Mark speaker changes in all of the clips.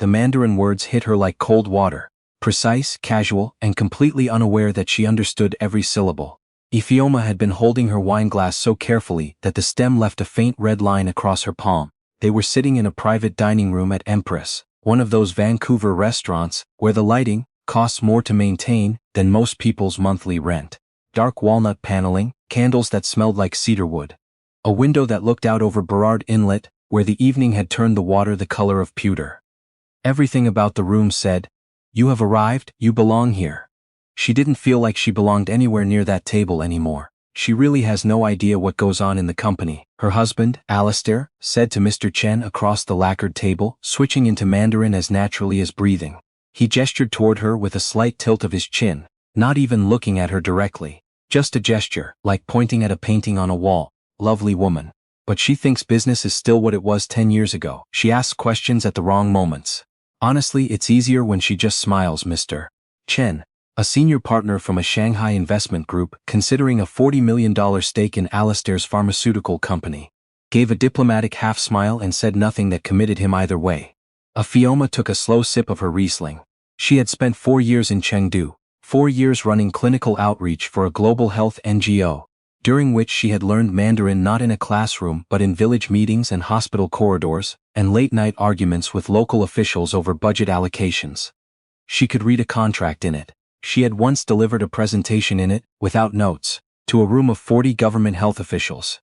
Speaker 1: The Mandarin words hit her like cold water. Precise, casual, and completely unaware that she understood every syllable. Ephioma had been holding her wineglass so carefully that the stem left a faint red line across her palm. They were sitting in a private dining room at Empress, one of those Vancouver restaurants where the lighting costs more to maintain than most people's monthly rent. Dark walnut paneling, candles that smelled like cedarwood. A window that looked out over Burrard Inlet, where the evening had turned the water the color of pewter. Everything about the room said, "You have arrived, you belong here." She didn't feel like she belonged anywhere near that table anymore. She really has no idea what goes on in the company, her husband, Alistair, said to Mr. Chen across the lacquered table, switching into Mandarin as naturally as breathing. He gestured toward her with a slight tilt of his chin, not even looking at her directly. Just a gesture, like pointing at a painting on a wall. Lovely woman. But she thinks business is still what it was 10 years ago. She asks questions at the wrong moments. Honestly, it's easier when she just smiles. Mr. Chen, a senior partner from a Shanghai investment group considering a $40 million stake in Alistair's pharmaceutical company, gave a diplomatic half-smile and said nothing that committed him either way. Ephioma took a slow sip of her Riesling. She had spent 4 years in Chengdu, 4 years running clinical outreach for a global health NGO, during which she had learned Mandarin not in a classroom but in village meetings and hospital corridors, and late-night arguments with local officials over budget allocations. She could read a contract in it. She had once delivered a presentation in it, without notes, to a room of 40 government health officials.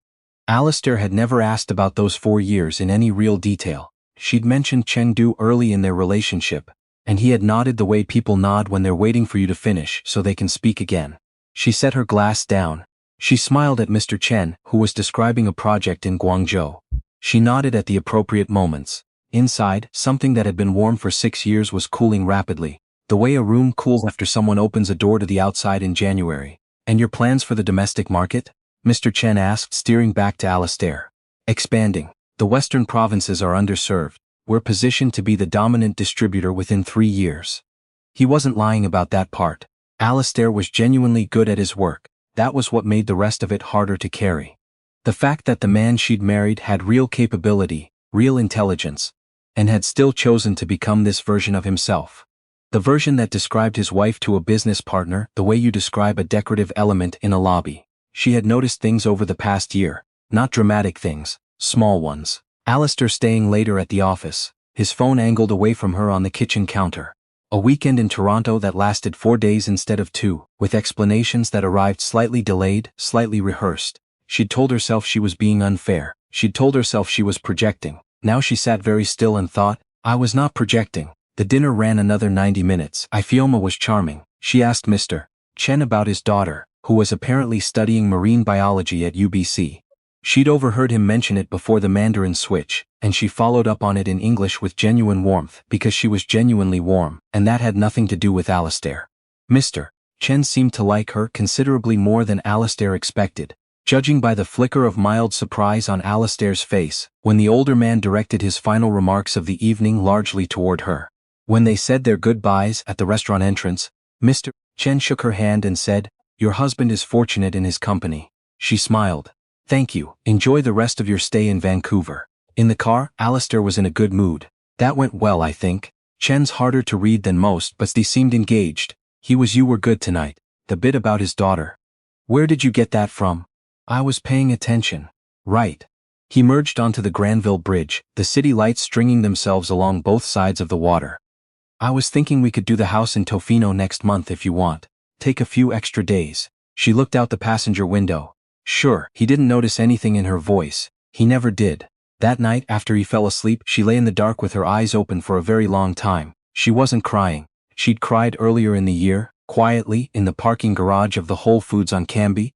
Speaker 1: Alistair had never asked about those 4 years in any real detail. She'd mentioned Chengdu early in their relationship, and he had nodded the way people nod when they're waiting for you to finish so they can speak again. She set her glass down. She smiled at Mr. Chen, who was describing a project in Guangzhou. She nodded at the appropriate moments. Inside, something that had been warm for 6 years was cooling rapidly, the way a room cools after someone opens a door to the outside in January. "And your plans for the domestic market?" Mr. Chen asked, steering back to Alistair. "Expanding. The western provinces are underserved. We're positioned to be the dominant distributor within 3 years." He wasn't lying about that part. Alistair was genuinely good at his work. That was what made the rest of it harder to carry. The fact that the man she'd married had real capability, real intelligence, and had still chosen to become this version of himself. The version that described his wife to a business partner the way you describe a decorative element in a lobby. She had noticed things over the past year, not dramatic things, small ones. Alistair staying later at the office, his phone angled away from her on the kitchen counter. A weekend in Toronto that lasted 4 days instead of 2, with explanations that arrived slightly delayed, slightly rehearsed. She'd told herself she was being unfair. She'd told herself she was projecting. Now she sat very still and thought, I was not projecting. The dinner ran another 90 minutes. Ephioma was charming. She asked Mr. Chen about his daughter, who was apparently studying marine biology at UBC. She'd overheard him mention it before the Mandarin switch, and she followed up on it in English with genuine warmth because she was genuinely warm, and that had nothing to do with Alistair. Mr. Chen seemed to like her considerably more than Alistair expected, judging by the flicker of mild surprise on Alistair's face when the older man directed his final remarks of the evening largely toward her. When they said their goodbyes at the restaurant entrance, Mr. Chen shook her hand and said, "Your husband is fortunate in his company." She smiled. "Thank you. Enjoy the rest of your stay in Vancouver." In the car, Alistair was in a good mood. "That went well, I think." Chen's harder to read than most, but he seemed engaged. "You were good tonight." The bit about his daughter. "Where did you get that from?" "I was paying attention." "Right." He merged onto the Granville Bridge, the city lights stringing themselves along both sides of the water. "I was thinking we could do the house in Tofino next month if you want. Take a few extra days." She looked out the passenger window. "Sure." He didn't notice anything in her voice. He never did. That night, after he fell asleep, she lay in the dark with her eyes open for a very long time. She wasn't crying. She'd cried earlier in the year, quietly, in the parking garage of the Whole Foods on Cambie.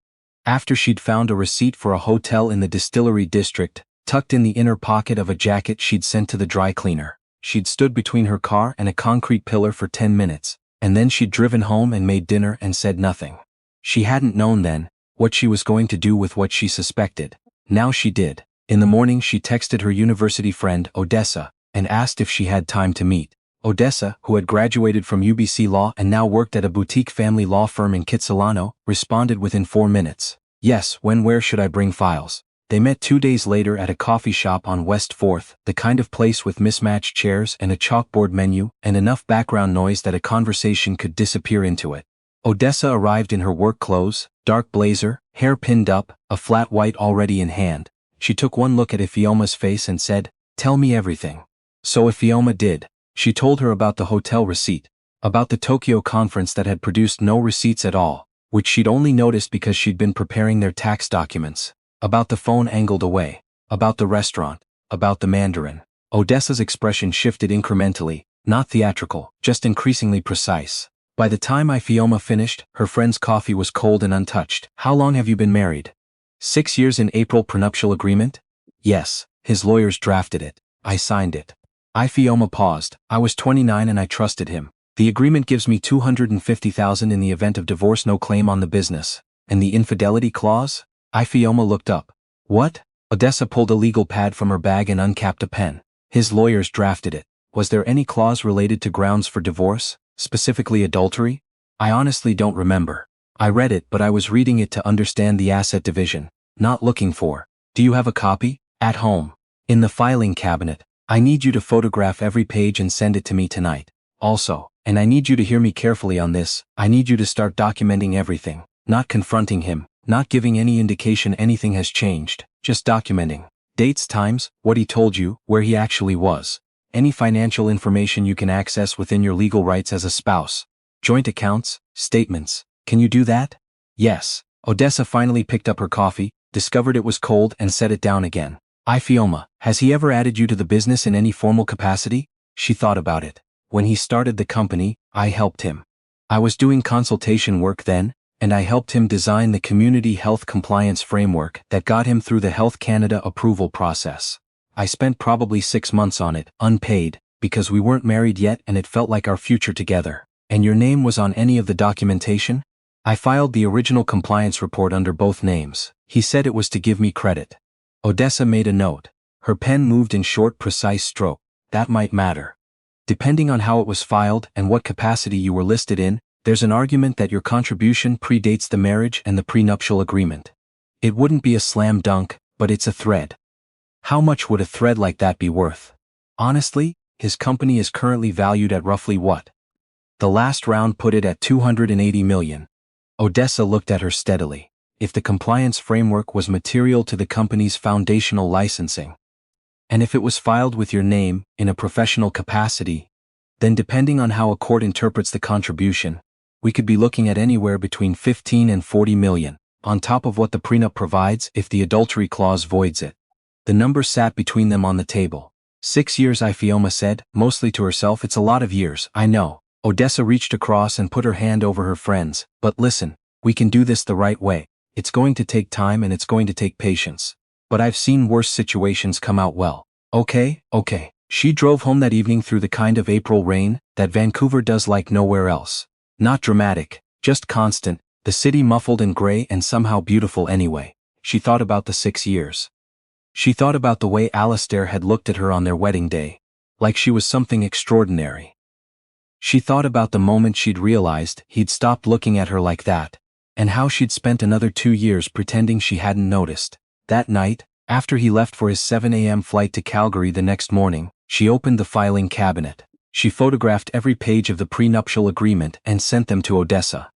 Speaker 1: After she'd found a receipt for a hotel in the Distillery District, tucked in the inner pocket of a jacket she'd sent to the dry cleaner. She'd stood between her car and a concrete pillar for 10 minutes, and then she'd driven home and made dinner and said nothing. She hadn't known then what she was going to do with what she suspected. Now she did. In the morning she texted her university friend, Odessa, and asked if she had time to meet. Odessa, who had graduated from UBC Law and now worked at a boutique family law firm in Kitsilano, responded within 4 minutes. "Yes, when, where should I bring files?" They met 2 days later at a coffee shop on West 4th, the kind of place with mismatched chairs and a chalkboard menu and enough background noise that a conversation could disappear into it. Odessa arrived in her work clothes, dark blazer, hair pinned up, a flat white already in hand. She took one look at Ifeoma's face and said, "Tell me everything." So Ifeoma did. She told her about the hotel receipt, about the Tokyo conference that had produced no receipts at all, which she'd only noticed because she'd been preparing their tax documents, about the phone angled away, about the restaurant, about the Mandarin. Odessa's expression shifted incrementally, not theatrical, just increasingly precise. By the time Ifeoma finished, her friend's coffee was cold and untouched. "How long have you been married?" 6 years in April. Prenuptial agreement? Yes, his lawyers drafted it. I signed it. Ifeoma paused. I was 29 and I trusted him. The agreement gives me $250,000 in the event of divorce, no claim on the business. And the infidelity clause? Ifeoma looked up. What? Odessa pulled a legal pad from her bag and uncapped a pen. His lawyers drafted it. Was there any clause related to grounds for divorce, specifically adultery? I honestly don't remember. I read it, but I was reading it to understand the asset division, not looking for. Do you have a copy? At home. In the filing cabinet. I need you to photograph every page and send it to me tonight. Also, and I need you to hear me carefully on this, I need you to start documenting everything, not confronting him, not giving any indication anything has changed, just documenting. Dates, times, what he told you, where he actually was. Any financial information you can access within your legal rights as a spouse. Joint accounts, statements. Can you do that? Yes. Odessa finally picked up her coffee, discovered it was cold and set it down again. Ifeoma, has he ever added you to the business in any formal capacity? She thought about it. When he started the company, I helped him. I was doing consultation work then, and I helped him design the community health compliance framework that got him through the Health Canada approval process. I spent probably 6 months on it, unpaid, because we weren't married yet and it felt like our future together. And your name was on any of the documentation? I filed the original compliance report under both names. He said it was to give me credit. Odessa made a note. Her pen moved in short, precise stroke. That might matter. Depending on how it was filed and what capacity you were listed in, there's an argument that your contribution predates the marriage and the prenuptial agreement. It wouldn't be a slam dunk, but it's a thread. How much would a thread like that be worth? Honestly, his company is currently valued at roughly what? The last round put it at $280 million. Odessa looked at her steadily. If the compliance framework was material to the company's foundational licensing, and if it was filed with your name, in a professional capacity, then depending on how a court interprets the contribution, we could be looking at anywhere between 15 and 40 million, on top of what the prenup provides if the adultery clause voids it. The number sat between them on the table. 6 years, Ifeoma said, mostly to herself. It's a lot of years, I know. Odessa reached across and put her hand over her friend's. But listen, we can do this the right way. It's going to take time and it's going to take patience. But I've seen worse situations come out well. Okay. She drove home that evening through the kind of April rain that Vancouver does like nowhere else. Not dramatic, just constant, the city muffled and gray and somehow beautiful anyway. She thought about the 6 years. She thought about the way Alistair had looked at her on their wedding day, like she was something extraordinary. She thought about the moment she'd realized he'd stopped looking at her like that, and how she'd spent another 2 years pretending she hadn't noticed. That night, after he left for his 7 a.m. flight to Calgary the next morning, she opened the filing cabinet. She photographed every page of the prenuptial agreement and sent them to Odessa.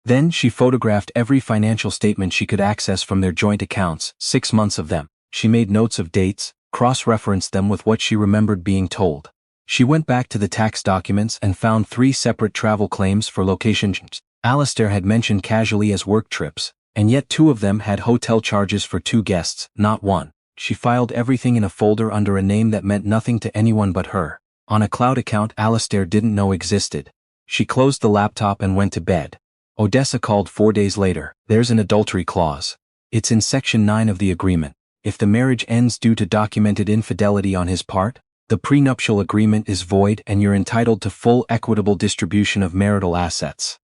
Speaker 1: Then she photographed every financial statement she could access from their joint accounts, 6 months of them. She made notes of dates, cross-referenced them with what she remembered being told. She went back to the tax documents and found 3 separate travel claims for locations Alistair had mentioned casually as work trips, and yet 2 of them had hotel charges for 2 guests, not 1. She filed everything in a folder under a name that meant nothing to anyone but her, on a cloud account Alistair didn't know existed. She closed the laptop and went to bed. Odessa called 4 days later. There's an adultery clause. It's in Section 9 of the agreement. If the marriage ends due to documented infidelity on his part, the prenuptial agreement is void and you're entitled to full equitable distribution of marital assets.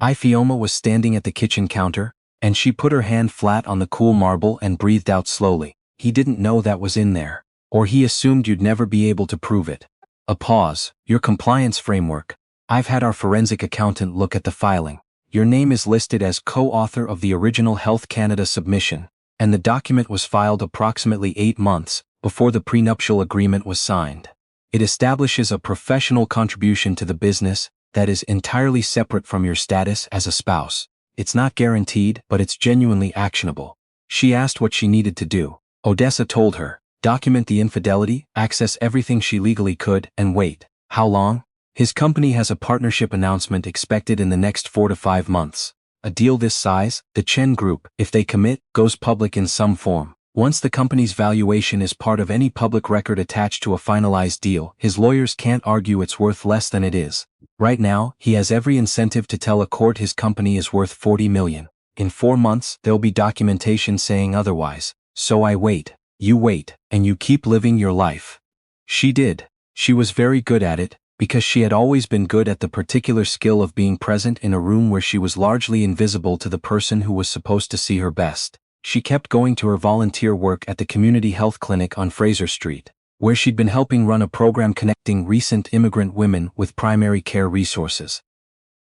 Speaker 1: Ifeoma was standing at the kitchen counter, and she put her hand flat on the cool marble and breathed out slowly. He didn't know that was in there, or he assumed you'd never be able to prove it. A pause. Your compliance framework. I've had our forensic accountant look at the filing. Your name is listed as co-author of the original Health Canada submission. and the document was filed approximately 8 months before the prenuptial agreement was signed. It establishes a professional contribution to the business that is entirely separate from your status as a spouse. It's not guaranteed, but it's genuinely actionable. She asked what she needed to do. Odessa told her, document the infidelity, access everything she legally could, and wait. How long? His company has a partnership announcement expected in the next 4 to 5 months. A deal this size, the Chen Group, if they commit, goes public in some form. Once the company's valuation is part of any public record attached to a finalized deal, his lawyers can't argue it's worth less than it is. Right now, he has every incentive to tell a court his company is worth $40 million. In 4 months, there'll be documentation saying otherwise. So I wait. You wait, and you keep living your life. She did. She was very good at it, because she had always been good at the particular skill of being present in a room where she was largely invisible to the person who was supposed to see her best. She kept going to her volunteer work at the community health clinic on Fraser Street, where she'd been helping run a program connecting recent immigrant women with primary care resources.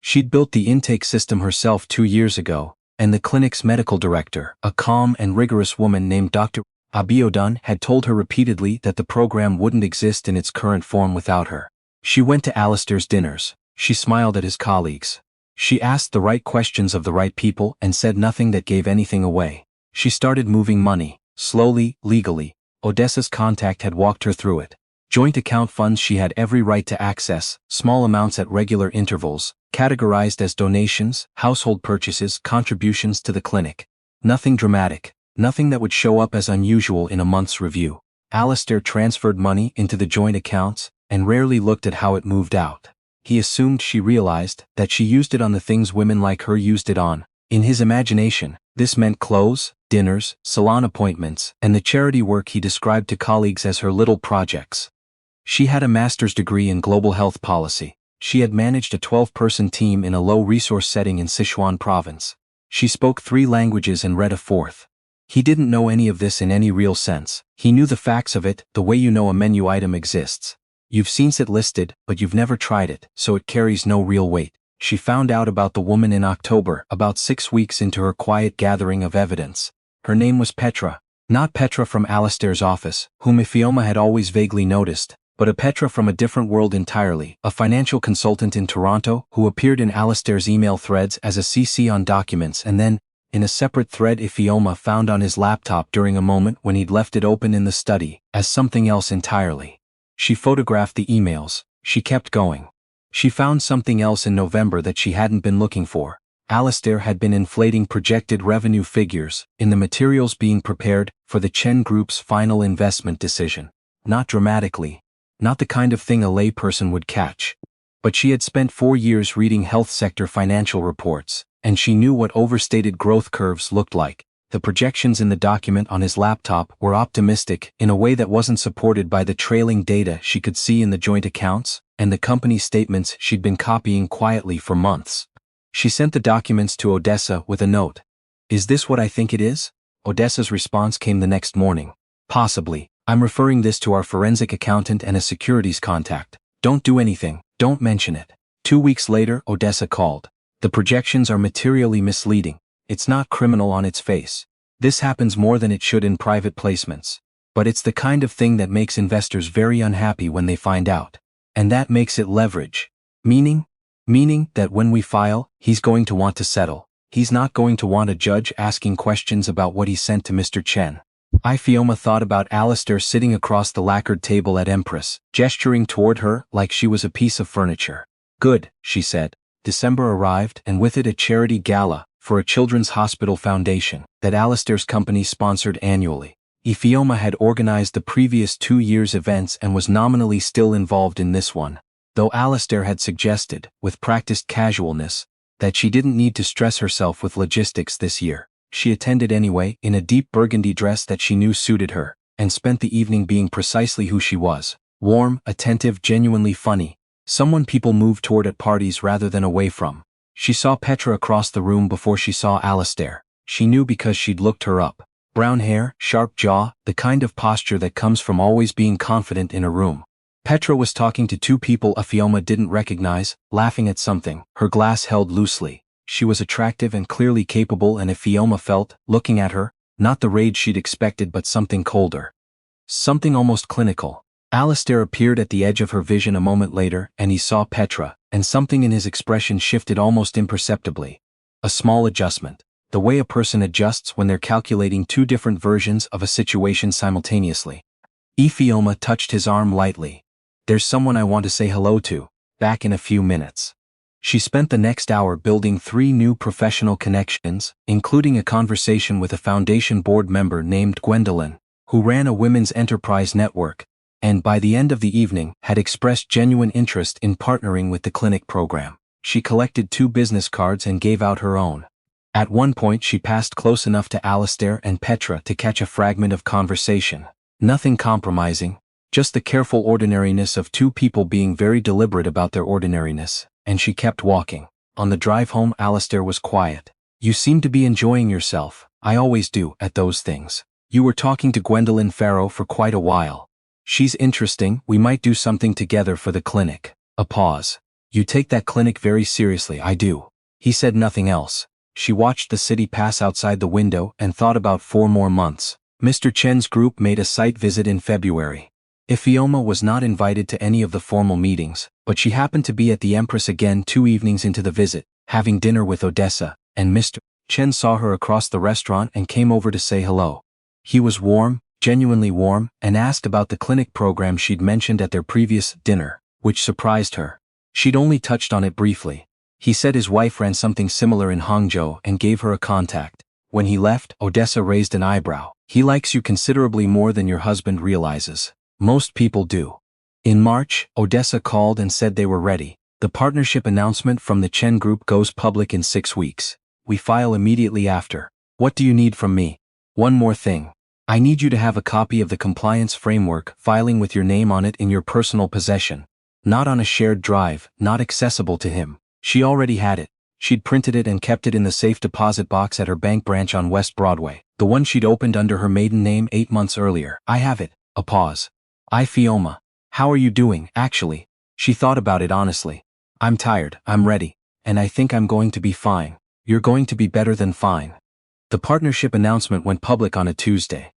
Speaker 1: She'd built the intake system herself 2 years ago, and the clinic's medical director, a calm and rigorous woman named Dr. Abiodun, had told her repeatedly that the program wouldn't exist in its current form without her. She went to Alistair's dinners. She smiled at his colleagues. She asked the right questions of the right people and said nothing that gave anything away. She started moving money, slowly, legally. Odessa's contact had walked her through it. Joint account funds she had every right to access, small amounts at regular intervals, categorized as donations, household purchases, contributions to the clinic. Nothing dramatic, nothing that would show up as unusual in a month's review. Alistair transferred money into the joint accounts and rarely looked at how it moved out. He assumed she realized that she used it on the things women like her used it on. In his imagination, this meant clothes, dinners, salon appointments, and the charity work he described to colleagues as her little projects. She had a master's degree in global health policy. She had managed a 12-person team in a low-resource setting in Sichuan province. She spoke 3 languages and read a 4th. He didn't know any of this in any real sense. He knew the facts of it, the way you know a menu item exists. You've seen it listed, but you've never tried it, so it carries no real weight. She found out about the woman in October, about 6 weeks into her quiet gathering of evidence. Her name was Petra. Not Petra from Alistair's office, whom Ifeoma had always vaguely noticed, but a Petra from a different world entirely, a financial consultant in Toronto who appeared in Alistair's email threads as a CC on documents and then, in a separate thread Ifeoma found on his laptop during a moment when he'd left it open in the study, as something else entirely. She photographed the emails. She kept going. She found something else in November that she hadn't been looking for. Alistair had been inflating projected revenue figures in the materials being prepared for the Chen Group's final investment decision. Not dramatically. Not the kind of thing a layperson would catch. But she had spent 4 years reading health sector financial reports, and she knew what overstated growth curves looked like. The projections in the document on his laptop were optimistic in a way that wasn't supported by the trailing data she could see in the joint accounts and the company statements she'd been copying quietly for months. She sent the documents to Odessa with a note. "Is this what I think it is?" Odessa's response came the next morning. "Possibly. I'm referring this to our forensic accountant and a securities contact. Don't do anything. Don't mention it." 2 weeks later, Odessa called. "The projections are materially misleading. It's not criminal on its face. This happens more than it should in private placements. But it's the kind of thing that makes investors very unhappy when they find out. And that makes it leverage. Meaning that when we file, he's going to want to settle. He's not going to want a judge asking questions about what he sent to Mr. Chen." Ifeoma thought about Alistair sitting across the lacquered table at Empress, gesturing toward her like she was a piece of furniture. "Good," she said. December arrived, and with it a charity gala for a children's hospital foundation that Alistair's company sponsored annually. Ifeoma had organized the previous 2 years' events and was nominally still involved in this one, though Alistair had suggested, with practiced casualness, that she didn't need to stress herself with logistics this year. She attended anyway, in a deep burgundy dress that she knew suited her, and spent the evening being precisely who she was: warm, attentive, genuinely funny, someone people moved toward at parties rather than away from. She saw Petra across the room before she saw Alistair. She knew because she'd looked her up. Brown hair, sharp jaw, the kind of posture that comes from always being confident in a room. Petra was talking to 2 people Ifeoma didn't recognize, laughing at something, her glass held loosely. She was attractive and clearly capable, and Ifeoma felt, looking at her, Not the rage she'd expected, but something colder. Something almost clinical. Alistair appeared at the edge of her vision a moment later, and he saw Petra, and something in his expression shifted almost imperceptibly. A small adjustment. The way a person adjusts when they're calculating two different versions of a situation simultaneously. Ephioma touched his arm lightly. "There's someone I want to say hello to. Back in a few minutes." She spent the next hour building 3 new professional connections, including a conversation with a foundation board member named Gwendolyn, who ran a women's enterprise network, and by the end of the evening had expressed genuine interest in partnering with the clinic program. She collected 2 business cards and gave out her own. At one point she passed close enough to Alistair and Petra to catch a fragment of conversation. Nothing compromising, just the careful ordinariness of 2 people being very deliberate about their ordinariness, and she kept walking. On the drive home Alistair was quiet. "You seem to be enjoying yourself." "I always do, at those things." "You were talking to Gwendolyn Farrow for quite a while." "She's interesting, we might do something together for the clinic." A pause. "You take that clinic very seriously." "I do." He said nothing else. She watched the city pass outside the window and thought about 4 more months. Mr. Chen's group made a site visit in February. Ephioma was not invited to any of the formal meetings, but she happened to be at the Empress again 2 evenings into the visit, having dinner with Odessa, and Mr. Chen saw her across the restaurant and came over to say hello. He was warm, genuinely warm, and asked about the clinic program she'd mentioned at their previous dinner, which surprised her. She'd only touched on it briefly. He said his wife ran something similar in Hangzhou and gave her a contact. When he left, Odessa raised an eyebrow. "He likes you considerably more than your husband realizes." "Most people do." In March, Odessa called and said they were ready. "The partnership announcement from the Chen Group goes public in 6 weeks. We file immediately after." "What do you need from me?" "One more thing. I need you to have a copy of the compliance framework filing with your name on it in your personal possession. Not on a shared drive, not accessible to him." She already had it. She'd printed it and kept it in the safe deposit box at her bank branch on West Broadway, the one she'd opened under her maiden name 8 months earlier. "I have it." A pause. "Ephioma. How are you doing, actually?" She thought about it honestly. "I'm tired, I'm ready, and I think I'm going to be fine." "You're going to be better than fine." The partnership announcement went public on a Tuesday.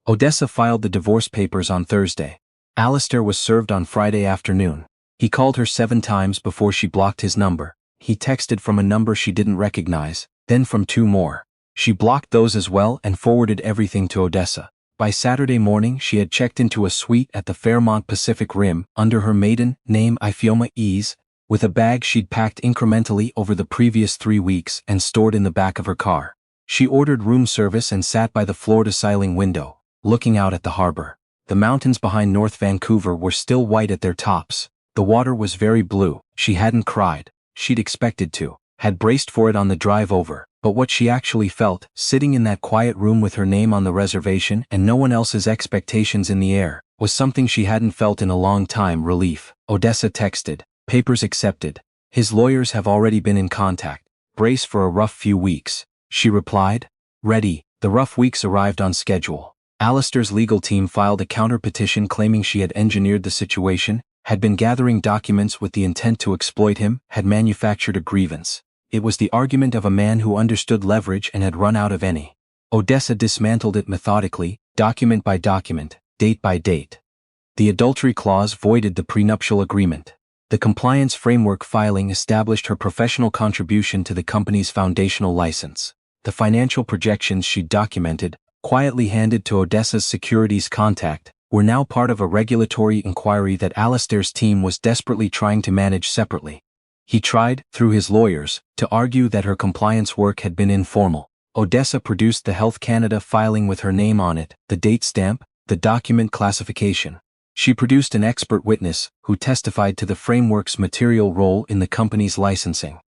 Speaker 1: Odessa filed the divorce papers on Thursday. Alistair was served on Friday afternoon. He called her 7 times before she blocked his number. He texted from a number she didn't recognize, then from 2 more. She blocked those as well and forwarded everything to Odessa. By Saturday morning she had checked into a suite at the Fairmont Pacific Rim under her maiden name Ephioma Ease, with a bag she'd packed incrementally over the previous 3 weeks and stored in the back of her car. She ordered room service and sat by the floor-to-ceiling window, looking out at the harbor. The mountains behind North Vancouver were still white at their tops. The water was very blue. She hadn't cried. She'd expected to, had braced for it on the drive over, but what she actually felt, sitting in that quiet room with her name on the reservation and no one else's expectations in the air, was something she hadn't felt in a long time. Relief. Odessa texted. "Papers accepted. His lawyers have already been in contact. Brace for a rough few weeks." She replied. "Ready." The rough weeks arrived on schedule. Alistair's legal team filed a counter-petition claiming she had engineered the situation, had been gathering documents with the intent to exploit him, had manufactured a grievance. It was the argument of a man who understood leverage and had run out of any. Odessa dismantled it methodically, document by document, date by date. The adultery clause voided the prenuptial agreement. The compliance framework filing established her professional contribution to the company's foundational license. The financial projections she'd documented, quietly handed to Odessa's securities contact, were now part of a regulatory inquiry that Alistair's team was desperately trying to manage separately. He tried, through his lawyers, to argue that her compliance work had been informal. Odessa produced the Health Canada filing with her name on it, the date stamp, the document classification. She produced an expert witness, who testified to the framework's material role in the company's licensing.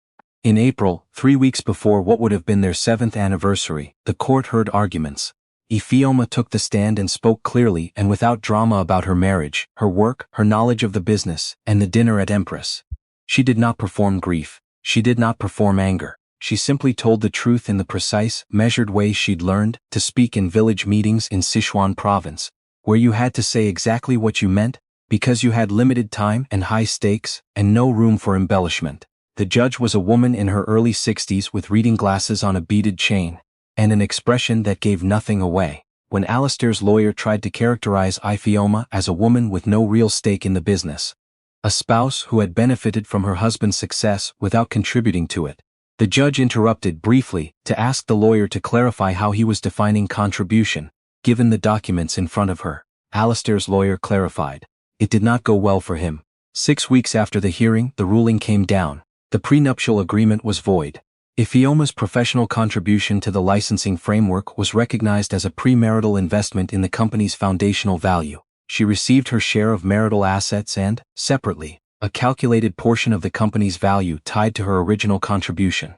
Speaker 1: In April, 3 weeks before what would have been their 7th anniversary, the court heard arguments. Ephioma took the stand and spoke clearly and without drama about her marriage, her work, her knowledge of the business, and the dinner at Empress. She did not perform grief. She did not perform anger. She simply told the truth in the precise, measured way she'd learned to speak in village meetings in Sichuan province, where you had to say exactly what you meant, because you had limited time and high stakes, and no room for embellishment. The judge was a woman in her early 60s with reading glasses on a beaded chain. and an expression that gave nothing away. When Alistair's lawyer tried to characterize Ifeoma as a woman with no real stake in the business, a spouse who had benefited from her husband's success without contributing to it, the judge interrupted briefly to ask the lawyer to clarify how he was defining contribution, given the documents in front of her. Alistair's lawyer clarified. It did not go well for him. 6 weeks after the hearing, the ruling came down. The prenuptial agreement was void. Ifeoma's professional contribution to the licensing framework was recognized as a premarital investment in the company's foundational value. She received her share of marital assets and, separately, a calculated portion of the company's value tied to her original contribution.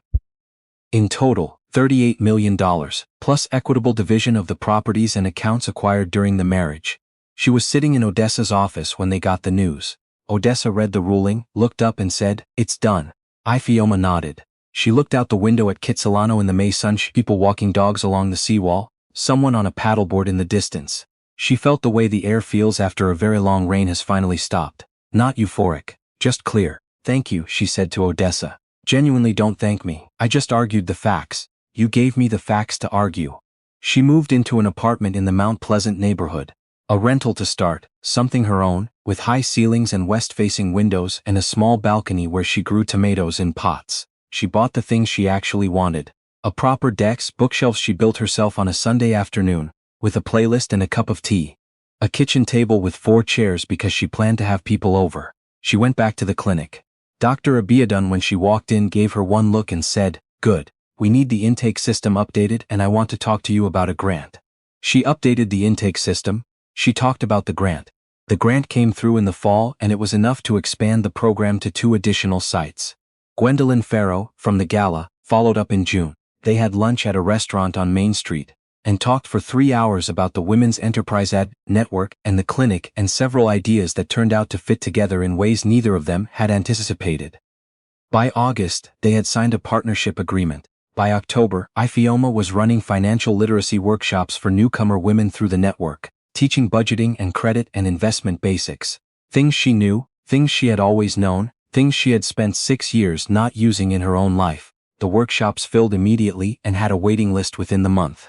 Speaker 1: In total, $38 million, plus equitable division of the properties and accounts acquired during the marriage. She was sitting in Odessa's office when they got the news. Odessa read the ruling, looked up and said, "It's done." Ifeoma nodded. She looked out the window at Kitsilano in the May sunshine, people walking dogs along the seawall, someone on a paddleboard in the distance. She felt the way the air feels after a very long rain has finally stopped. Not euphoric, just clear. "Thank you," she said to Odessa. "Genuinely don't thank me. I just argued the facts. You gave me the facts to argue." She moved into an apartment in the Mount Pleasant neighborhood. A rental to start, something her own, with high ceilings and west-facing windows and a small balcony where she grew tomatoes in pots. She bought the things she actually wanted. A proper desk, bookshelves she built herself on a Sunday afternoon, with a playlist and a cup of tea. A kitchen table with 4 chairs because she planned to have people over. She went back to the clinic. Dr. Abiadun, when she walked in, gave her one look and said, "Good. We need the intake system updated and I want to talk to you about a grant." She updated the intake system. She talked about the grant. The grant came through in the fall and it was enough to expand the program to 2 additional sites. Gwendolyn Farrow, from the gala, followed up in June. They had lunch at a restaurant on Main Street and talked for 3 hours about the Women's Enterprise Ad network and the clinic and several ideas that turned out to fit together in ways neither of them had anticipated. By August, they had signed a partnership agreement. By October, Ifeoma was running financial literacy workshops for newcomer women through the network, teaching budgeting and credit and investment basics. Things she knew, things she had always known, things she had spent 6 years not using in her own life. The workshops filled immediately and had a waiting list within the month.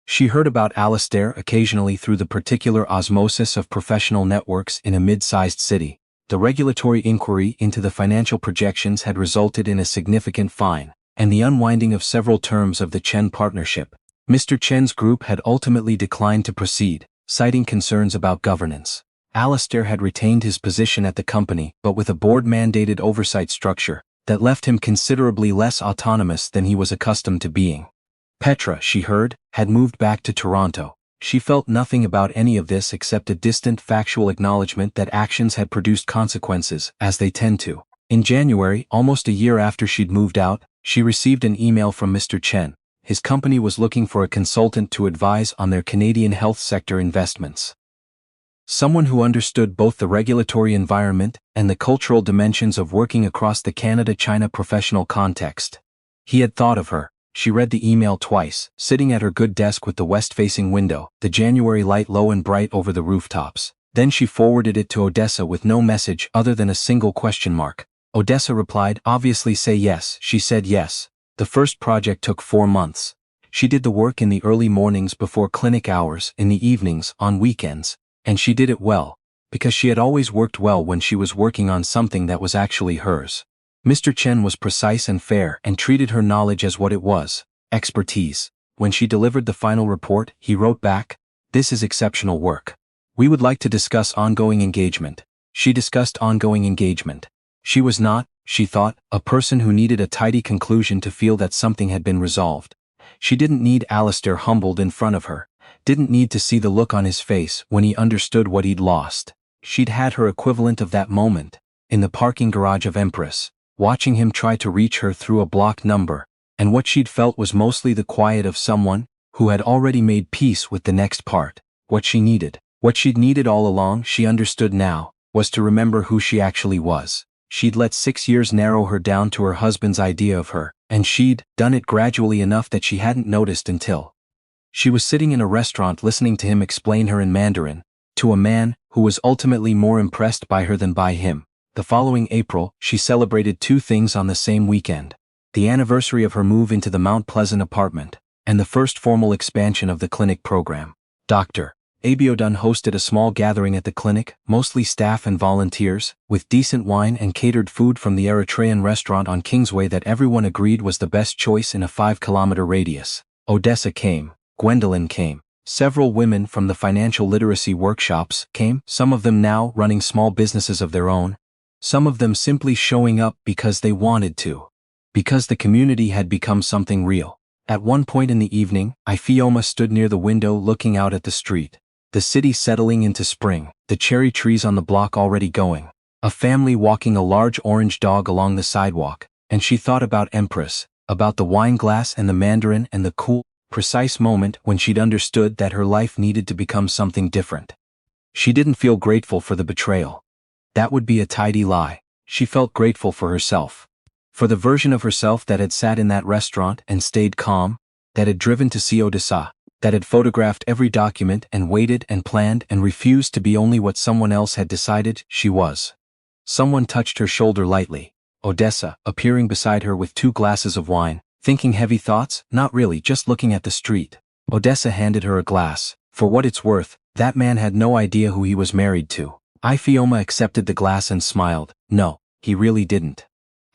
Speaker 1: She heard about Alistair occasionally through the particular osmosis of professional networks in a mid-sized city. The regulatory inquiry into the financial projections had resulted in a significant fine, and the unwinding of several terms of the Chen partnership. Mr. Chen's group had ultimately declined to proceed, citing concerns about governance. Alistair had retained his position at the company, but with a board-mandated oversight structure that left him considerably less autonomous than he was accustomed to being. Petra, she heard, had moved back to Toronto. She felt nothing about any of this except a distant factual acknowledgement that actions had produced consequences, as they tend to. In January, almost a year after she'd moved out, she received an email from Mr. Chen. His company was looking for a consultant to advise on their Canadian health sector investments. Someone who understood both the regulatory environment and the cultural dimensions of working across the Canada-China professional context. He had thought of her. She read the email twice, sitting at her good desk with the west-facing window, the January light low and bright over the rooftops. Then she forwarded it to Odessa with no message other than a single question mark. Odessa replied, "Obviously say yes." She said yes. The first project took 4 months. She did the work in the early mornings before clinic hours, in the evenings, on weekends, and she did it well, because she had always worked well when she was working on something that was actually hers. Mr. Chen was precise and fair and treated her knowledge as what it was, expertise. When she delivered the final report, he wrote back, "This is exceptional work. We would like to discuss ongoing engagement." She discussed ongoing engagement. She was not, she thought, a person who needed a tidy conclusion to feel that something had been resolved. She didn't need Alistair humbled in front of her, didn't need to see the look on his face when he understood what he'd lost. She'd had her equivalent of that moment, in the parking garage of Empress, watching him try to reach her through a blocked number, and what she'd felt was mostly the quiet of someone who had already made peace with the next part. What she needed, what she'd needed all along, she understood now, was to remember who she actually was. She'd let 6 years narrow her down to her husband's idea of her, and she'd done it gradually enough that she hadn't noticed until she was sitting in a restaurant listening to him explain her in Mandarin, to a man who was ultimately more impressed by her than by him. The following April, she celebrated 2 things on the same weekend: the anniversary of her move into the Mount Pleasant apartment, and the first formal expansion of the clinic program. Dr. Abiodun hosted a small gathering at the clinic, mostly staff and volunteers, with decent wine and catered food from the Eritrean restaurant on Kingsway that everyone agreed was the best choice in a 5-kilometer radius. Odessa came, Gwendolyn came. Several women from the financial literacy workshops came, some of them now running small businesses of their own, some of them simply showing up because they wanted to, because the community had become something real. At one point in the evening, Ifeoma stood near the window looking out at the street. The city settling into spring, the cherry trees on the block already going, a family walking a large orange dog along the sidewalk, and she thought about Empress, about the wine glass and the Mandarin and the cool, precise moment when she'd understood that her life needed to become something different. She didn't feel grateful for the betrayal. That would be a tidy lie. She felt grateful for herself. For the version of herself that had sat in that restaurant and stayed calm, that had driven to see Odessa, that had photographed every document and waited and planned and refused to be only what someone else had decided she was. Someone touched her shoulder lightly. Odessa, appearing beside her with 2 glasses of wine, thinking heavy thoughts, not really, just looking at the street. Odessa handed her a glass. For what it's worth, that man had no idea who he was married to. Ifeoma accepted the glass and smiled. No, he really didn't.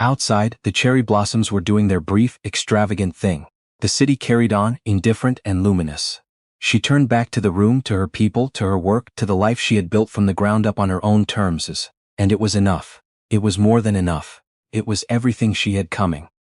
Speaker 1: Outside, the cherry blossoms were doing their brief, extravagant thing. The city carried on, indifferent and luminous. She turned back to the room, to her people, to her work, to the life she had built from the ground up on her own terms. And it was enough. It was more than enough. It was everything she had coming.